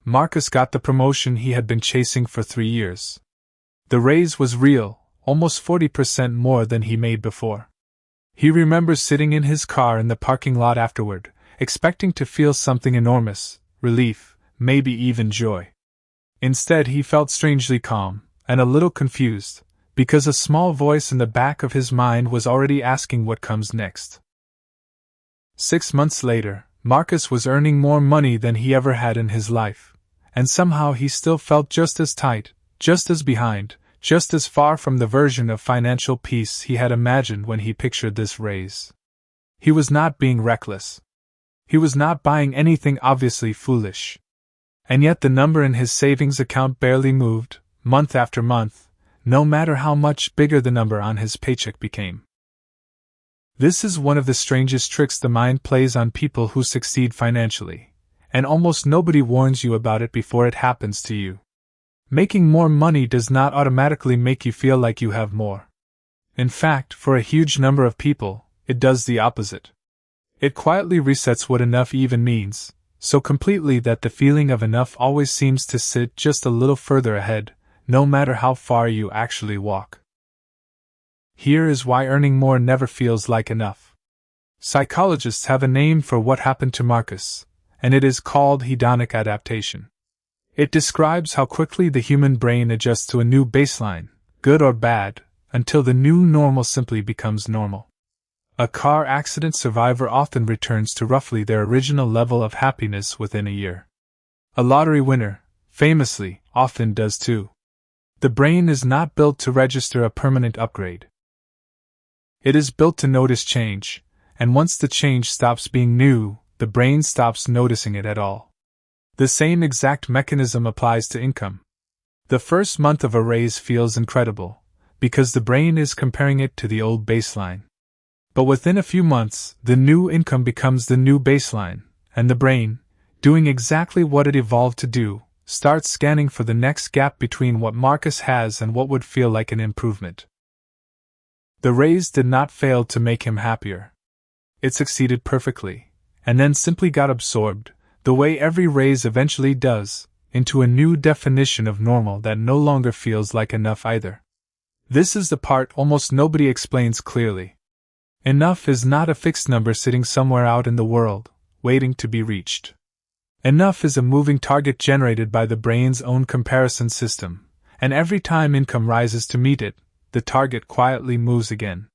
Marcus got the promotion he had been chasing for 3 years. The raise was real, almost 40% more than he made before. He remembers sitting in his car in the parking lot afterward, expecting to feel something enormous, relief, maybe even joy. Instead, he felt strangely calm, and a little confused, because a small voice in the back of his mind was already asking what comes next. 6 months later, Marcus was earning more money than he ever had in his life, and somehow he still felt just as tight, just as behind, just as far from the version of financial peace he had imagined when he pictured this raise. He was not being reckless. He was not buying anything obviously foolish. And yet the number in his savings account barely moved, month after month, no matter how much bigger the number on his paycheck became. This is one of the strangest tricks the mind plays on people who succeed financially, and almost nobody warns you about it before it happens to you. Making more money does not automatically make you feel like you have more. In fact, for a huge number of people, it does the opposite. It quietly resets what enough even means, so completely that the feeling of enough always seems to sit just a little further ahead, no matter how far you actually walk. Here is why earning more never feels like enough. Psychologists have a name for what happened to Marcus, and it is called hedonic adaptation. It describes how quickly the human brain adjusts to a new baseline, good or bad, until the new normal simply becomes normal. A car accident survivor often returns to roughly their original level of happiness within a year. A lottery winner, famously, often does too. The brain is not built to register a permanent upgrade. It is built to notice change, and once the change stops being new, the brain stops noticing it at all. The same exact mechanism applies to income. The first month of a raise feels incredible, because the brain is comparing it to the old baseline. But within a few months, the new income becomes the new baseline, and the brain, doing exactly what it evolved to do, starts scanning for the next gap between what Marcus has and what would feel like an improvement. The raise did not fail to make him happier. It succeeded perfectly, and then simply got absorbed, the way every raise eventually does, into a new definition of normal that no longer feels like enough either. This is the part almost nobody explains clearly. Enough is not a fixed number sitting somewhere out in the world, waiting to be reached. Enough is a moving target generated by the brain's own comparison system, and every time income rises to meet it, the target quietly moves again.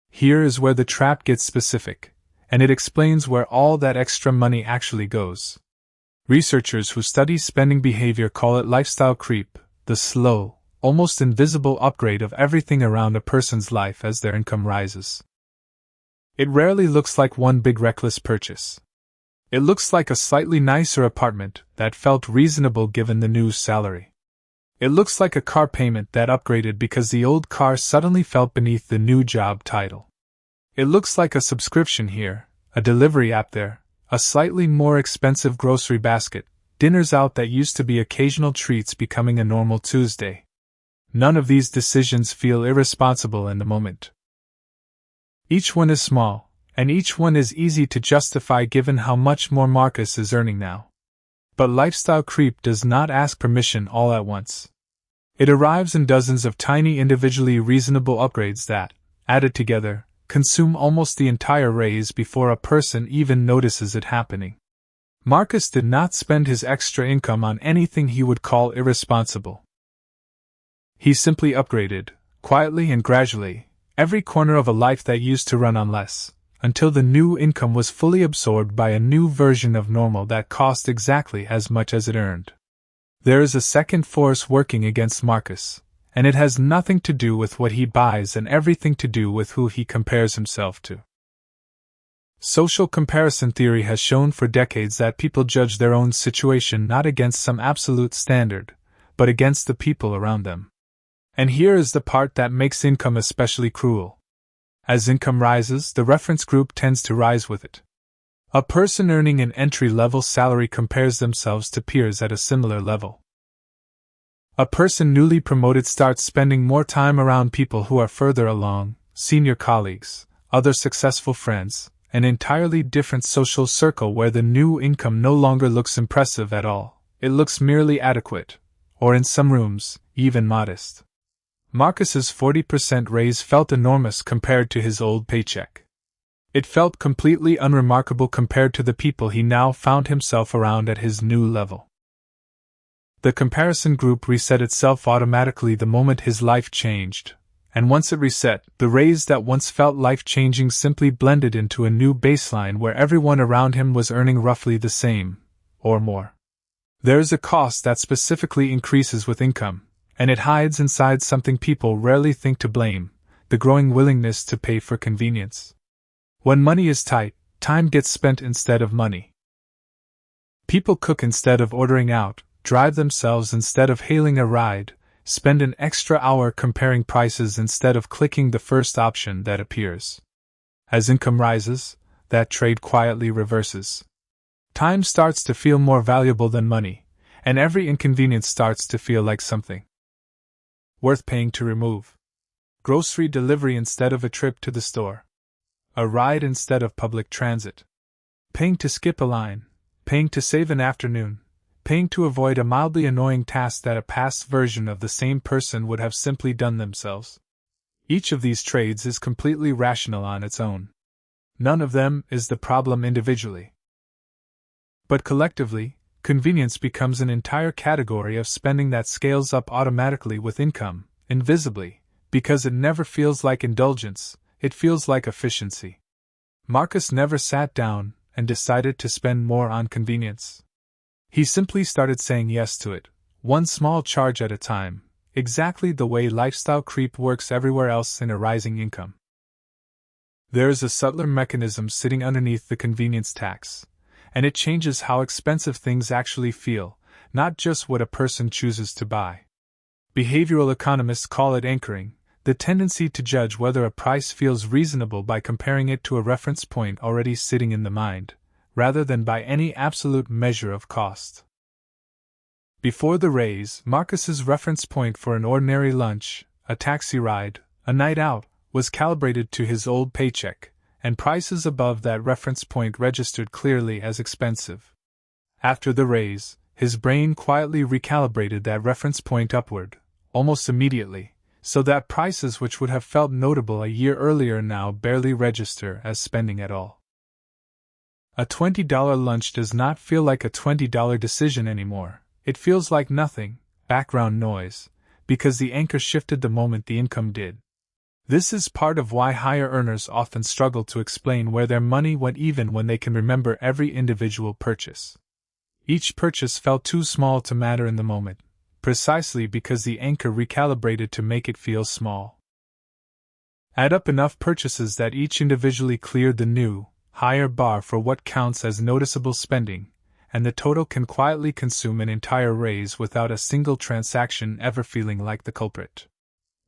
Here is where the trap gets specific, and it explains where all that extra money actually goes. Researchers who study spending behavior call it lifestyle creep, the slow, almost invisible upgrade of everything around a person's life as their income rises. It rarely looks like one big reckless purchase. It looks like a slightly nicer apartment that felt reasonable given the new salary. It looks like a car payment that upgraded because the old car suddenly felt beneath the new job title. It looks like a subscription here, a delivery app there, a slightly more expensive grocery basket, dinners out that used to be occasional treats becoming a normal Tuesday. None of these decisions feel irresponsible in the moment. Each one is small, and each one is easy to justify given how much more Marcus is earning now. But lifestyle creep does not ask permission all at once. It arrives in dozens of tiny individually reasonable upgrades that, added together, consume almost the entire raise before a person even notices it happening. Marcus did not spend his extra income on anything he would call irresponsible. He simply upgraded, quietly and gradually, every corner of a life that used to run on less, until the new income was fully absorbed by a new version of normal that cost exactly as much as it earned. There is a second force working against Marcus, and it has nothing to do with what he buys and everything to do with who he compares himself to. Social comparison theory has shown for decades that people judge their own situation not against some absolute standard, but against the people around them. And here is the part that makes income especially cruel. As income rises, the reference group tends to rise with it. A person earning an entry-level salary compares themselves to peers at a similar level. A person newly promoted starts spending more time around people who are further along, senior colleagues, other successful friends, an entirely different social circle where the new income no longer looks impressive at all, it looks merely adequate, or in some rooms, even modest. Marcus's 40% raise felt enormous compared to his old paycheck. It felt completely unremarkable compared to the people he now found himself around at his new level. The comparison group reset itself automatically the moment his life changed, and once it reset, the raise that once felt life-changing simply blended into a new baseline where everyone around him was earning roughly the same, or more. There is a cost that specifically increases with income, and it hides inside something people rarely think to blame: the growing willingness to pay for convenience. When money is tight, time gets spent instead of money. People cook instead of ordering out, drive themselves instead of hailing a ride, spend an extra hour comparing prices instead of clicking the first option that appears. As income rises, that trade quietly reverses. Time starts to feel more valuable than money, and every inconvenience starts to feel like something worth paying to remove. Grocery delivery instead of a trip to the store. A ride instead of public transit. Paying to skip a line. Paying to save an afternoon. Paying to avoid a mildly annoying task that a past version of the same person would have simply done themselves. Each of these trades is completely rational on its own. None of them is the problem individually. But collectively, convenience becomes an entire category of spending that scales up automatically with income, invisibly, because it never feels like indulgence, it feels like efficiency. Marcus never sat down and decided to spend more on convenience. He simply started saying yes to it, one small charge at a time, exactly the way lifestyle creep works everywhere else in a rising income. There is a subtler mechanism sitting underneath the convenience tax, and it changes how expensive things actually feel, not just what a person chooses to buy. Behavioral economists call it anchoring, the tendency to judge whether a price feels reasonable by comparing it to a reference point already sitting in the mind, rather than by any absolute measure of cost. Before the raise, Marcus's reference point for an ordinary lunch, a taxi ride, a night out, was calibrated to his old paycheck, and prices above that reference point registered clearly as expensive. After the raise, his brain quietly recalibrated that reference point upward, almost immediately, so that prices which would have felt notable a year earlier now barely register as spending at all. A $20 lunch does not feel like a $20 decision anymore. It feels like nothing, background noise, because the anchor shifted the moment the income did. This is part of why higher earners often struggle to explain where their money went even when they can remember every individual purchase. Each purchase felt too small to matter in the moment, precisely because the anchor recalibrated to make it feel small. Add up enough purchases that each individually cleared the new, higher bar for what counts as noticeable spending, and the total can quietly consume an entire raise without a single transaction ever feeling like the culprit.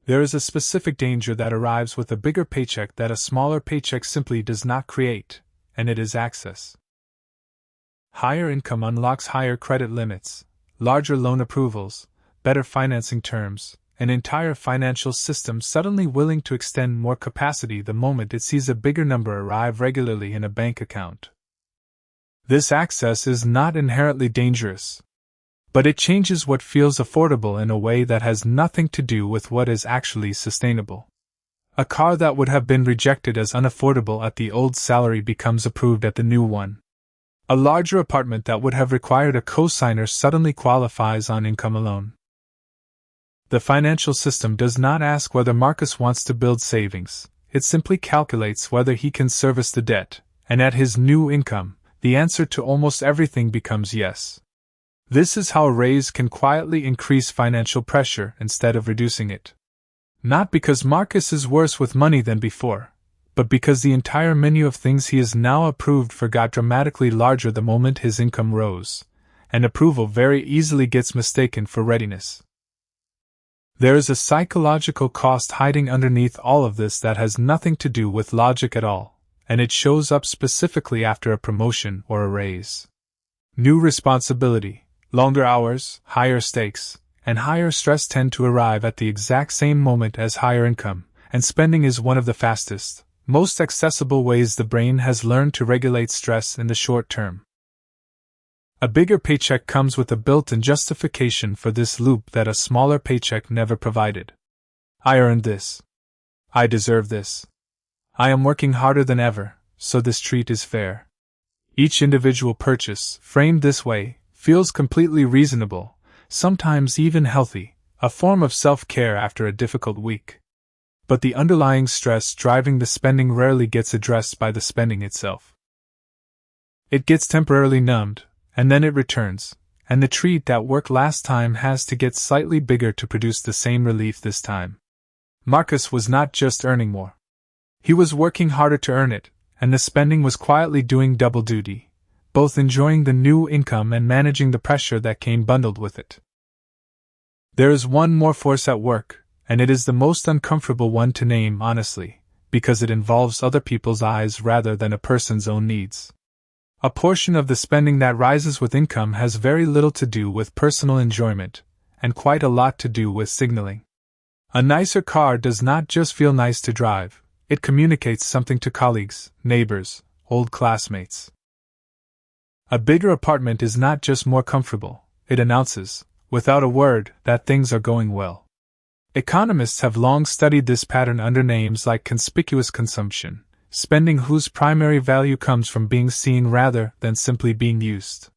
There is a specific danger that arrives with a bigger paycheck that a smaller paycheck simply does not create, and it is access. Higher income unlocks higher credit limits, larger loan approvals, better financing terms, an entire financial system suddenly willing to extend more capacity the moment it sees a bigger number arrive regularly in a bank account. This access is not inherently dangerous, but it changes what feels affordable in a way that has nothing to do with what is actually sustainable. A car that would have been rejected as unaffordable at the old salary becomes approved at the new one. A larger apartment that would have required a cosigner suddenly qualifies on income alone. The financial system does not ask whether Marcus wants to build savings, it simply calculates whether he can service the debt, and at his new income, the answer to almost everything becomes yes. This is how a raise can quietly increase financial pressure instead of reducing it. Not because Marcus is worse with money than before, but because the entire menu of things he is now approved for got dramatically larger the moment his income rose, and approval very easily gets mistaken for readiness. There is a psychological cost hiding underneath all of this that has nothing to do with logic at all, and it shows up specifically after a promotion or a raise. New responsibility, longer hours, higher stakes, and higher stress tend to arrive at the exact same moment as higher income, and spending is one of the fastest, most accessible ways the brain has learned to regulate stress in the short term. A bigger paycheck comes with a built-in justification for this loop that a smaller paycheck never provided. I earned this. I deserve this. I am working harder than ever, so this treat is fair. Each individual purchase, framed this way, feels completely reasonable, sometimes even healthy, a form of self-care after a difficult week. But the underlying stress driving the spending rarely gets addressed by the spending itself. It gets temporarily numbed, and then it returns, and the treat that worked last time has to get slightly bigger to produce the same relief this time. Marcus was not just earning more. He was working harder to earn it, and the spending was quietly doing double duty, both enjoying the new income and managing the pressure that came bundled with it. There is one more force at work, and it is the most uncomfortable one to name honestly, because it involves other people's eyes rather than a person's own needs. A portion of the spending that rises with income has very little to do with personal enjoyment, and quite a lot to do with signaling. A nicer car does not just feel nice to drive, it communicates something to colleagues, neighbors, old classmates. A bigger apartment is not just more comfortable, it announces, without a word, that things are going well. Economists have long studied this pattern under names like conspicuous consumption, spending whose primary value comes from being seen rather than simply being used.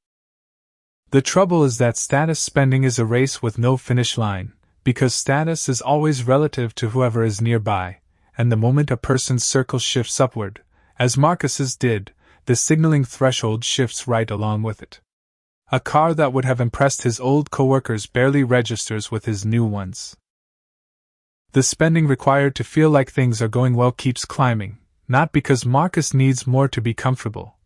The trouble is that status spending is a race with no finish line, because status is always relative to whoever is nearby, and the moment a person's circle shifts upward, as Marcus's did, the signaling threshold shifts right along with it. A car that would have impressed his old coworkers barely registers with his new ones. The spending required to feel like things are going well keeps climbing, not because Marcus needs more to be comfortable,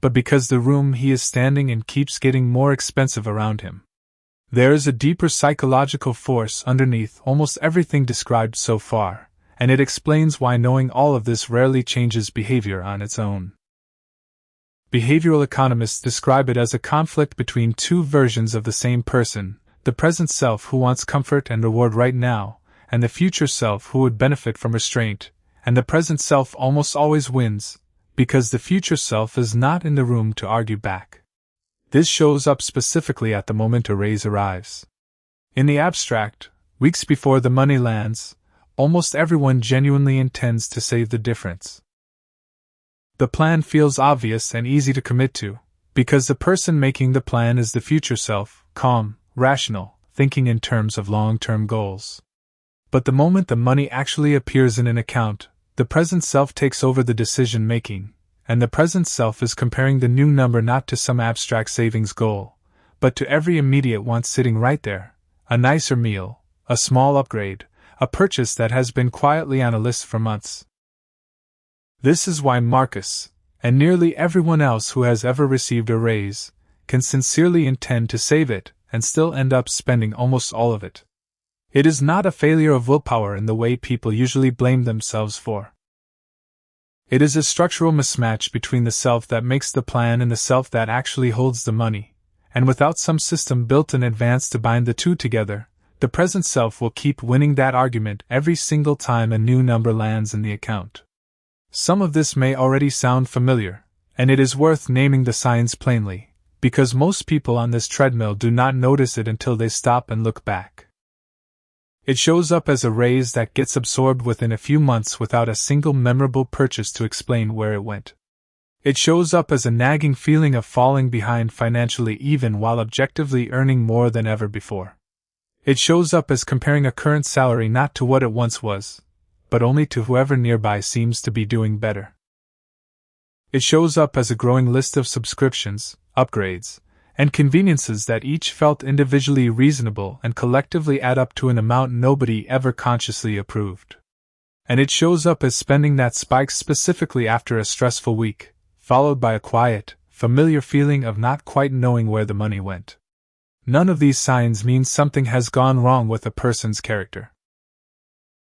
but because the room he is standing in keeps getting more expensive around him. There is a deeper psychological force underneath almost everything described so far, and it explains why knowing all of this rarely changes behavior on its own. Behavioral economists describe it as a conflict between two versions of the same person, the present self who wants comfort and reward right now, and the future self who would benefit from restraint, and the present self almost always wins, because the future self is not in the room to argue back. This shows up specifically at the moment a raise arrives. In the abstract, weeks before the money lands, almost everyone genuinely intends to save the difference. The plan feels obvious and easy to commit to, because the person making the plan is the future self, calm, rational, thinking in terms of long-term goals. But the moment the money actually appears in an account, the present self takes over the decision-making, and the present self is comparing the new number not to some abstract savings goal, but to every immediate want sitting right there, a nicer meal, a small upgrade, a purchase that has been quietly on a list for months. This is why Marcus, and nearly everyone else who has ever received a raise, can sincerely intend to save it and still end up spending almost all of it. It is not a failure of willpower in the way people usually blame themselves for. It is a structural mismatch between the self that makes the plan and the self that actually holds the money, and without some system built in advance to bind the two together, the present self will keep winning that argument every single time a new number lands in the account. Some of this may already sound familiar, and it is worth naming the signs plainly, because most people on this treadmill do not notice it until they stop and look back. It shows up as a raise that gets absorbed within a few months without a single memorable purchase to explain where it went. It shows up as a nagging feeling of falling behind financially even while objectively earning more than ever before. It shows up as comparing a current salary not to what it once was, but only to whoever nearby seems to be doing better. It shows up as a growing list of subscriptions, upgrades, and conveniences that each felt individually reasonable and collectively add up to an amount nobody ever consciously approved. And it shows up as spending that spikes specifically after a stressful week, followed by a quiet, familiar feeling of not quite knowing where the money went. None of these signs mean something has gone wrong with a person's character.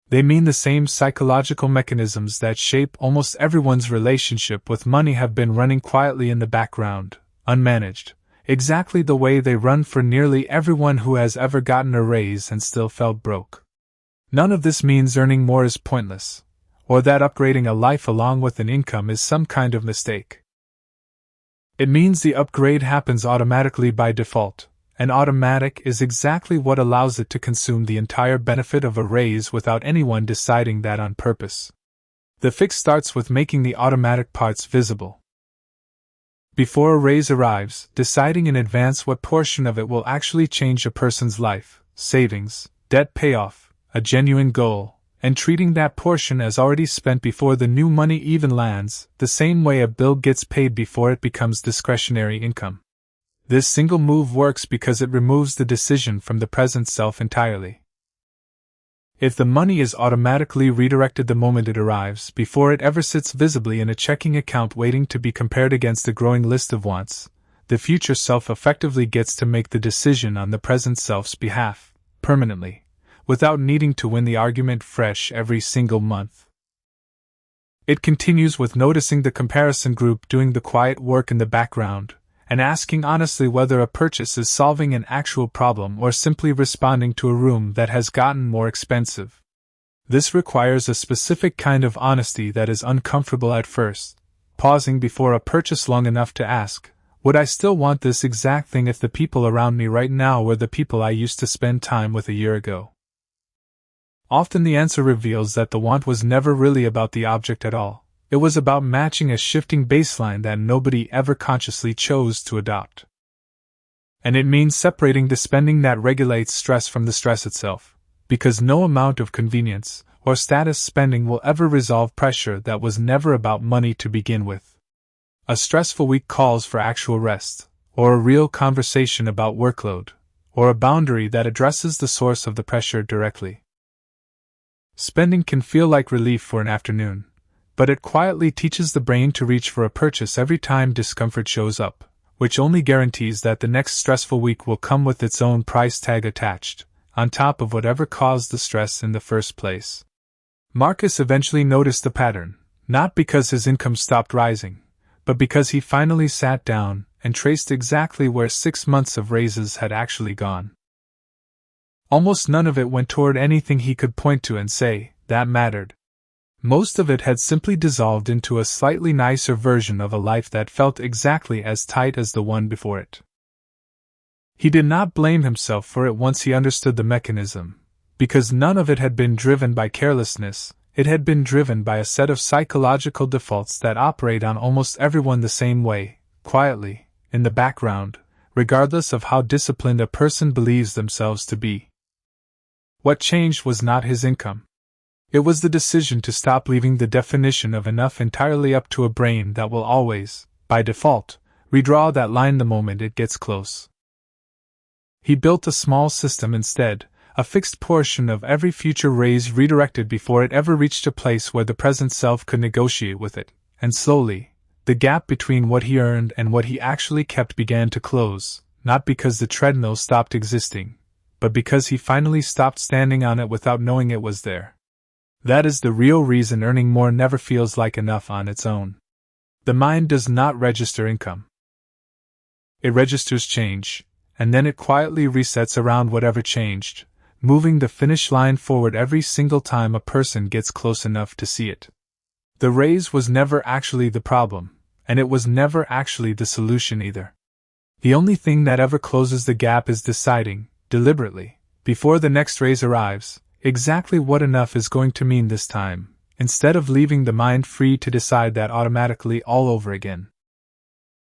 They mean the same psychological mechanisms that shape almost everyone's relationship with money have been running quietly in the background, unmanaged, exactly the way they run for nearly everyone who has ever gotten a raise and still felt broke. None of this means earning more is pointless, or that upgrading a life along with an income is some kind of mistake. It means the upgrade happens automatically by default, and automatic is exactly what allows it to consume the entire benefit of a raise without anyone deciding that on purpose. The fix starts with making the automatic parts visible. Before a raise arrives, deciding in advance what portion of it will actually change a person's life, savings, debt payoff, a genuine goal, and treating that portion as already spent before the new money even lands, the same way a bill gets paid before it becomes discretionary income. This single move works because it removes the decision from the present self entirely. If the money is automatically redirected the moment it arrives, before it ever sits visibly in a checking account waiting to be compared against a growing list of wants, the future self effectively gets to make the decision on the present self's behalf, permanently, without needing to win the argument fresh every single month. It continues with noticing the comparison group doing the quiet work in the background, and asking honestly whether a purchase is solving an actual problem or simply responding to a room that has gotten more expensive. This requires a specific kind of honesty that is uncomfortable at first, pausing before a purchase long enough to ask, would I still want this exact thing if the people around me right now were the people I used to spend time with a year ago? Often the answer reveals that the want was never really about the object at all. It was about matching a shifting baseline that nobody ever consciously chose to adopt. And it means separating the spending that regulates stress from the stress itself, because no amount of convenience or status spending will ever resolve pressure that was never about money to begin with. A stressful week calls for actual rest, or a real conversation about workload, or a boundary that addresses the source of the pressure directly. Spending can feel like relief for an afternoon, but it quietly teaches the brain to reach for a purchase every time discomfort shows up, which only guarantees that the next stressful week will come with its own price tag attached, on top of whatever caused the stress in the first place. Marcus eventually noticed the pattern, not because his income stopped rising, but because he finally sat down and traced exactly where 6 months of raises had actually gone. Almost none of it went toward anything he could point to and say, that mattered. Most of it had simply dissolved into a slightly nicer version of a life that felt exactly as tight as the one before it. He did not blame himself for it once he understood the mechanism, because none of it had been driven by carelessness. It had been driven by a set of psychological defaults that operate on almost everyone the same way, quietly, in the background, regardless of how disciplined a person believes themselves to be. What changed was not his income. It was the decision to stop leaving the definition of enough entirely up to a brain that will always, by default, redraw that line the moment it gets close. He built a small system instead, a fixed portion of every future raise redirected before it ever reached a place where the present self could negotiate with it, and slowly, the gap between what he earned and what he actually kept began to close, not because the treadmill stopped existing, but because he finally stopped standing on it without knowing it was there. That is the real reason earning more never feels like enough on its own. The mind does not register income. It registers change, and then it quietly resets around whatever changed, moving the finish line forward every single time a person gets close enough to see it. The raise was never actually the problem, and it was never actually the solution either. The only thing that ever closes the gap is deciding, deliberately, before the next raise arrives, exactly what enough is going to mean this time, instead of leaving the mind free to decide that automatically all over again.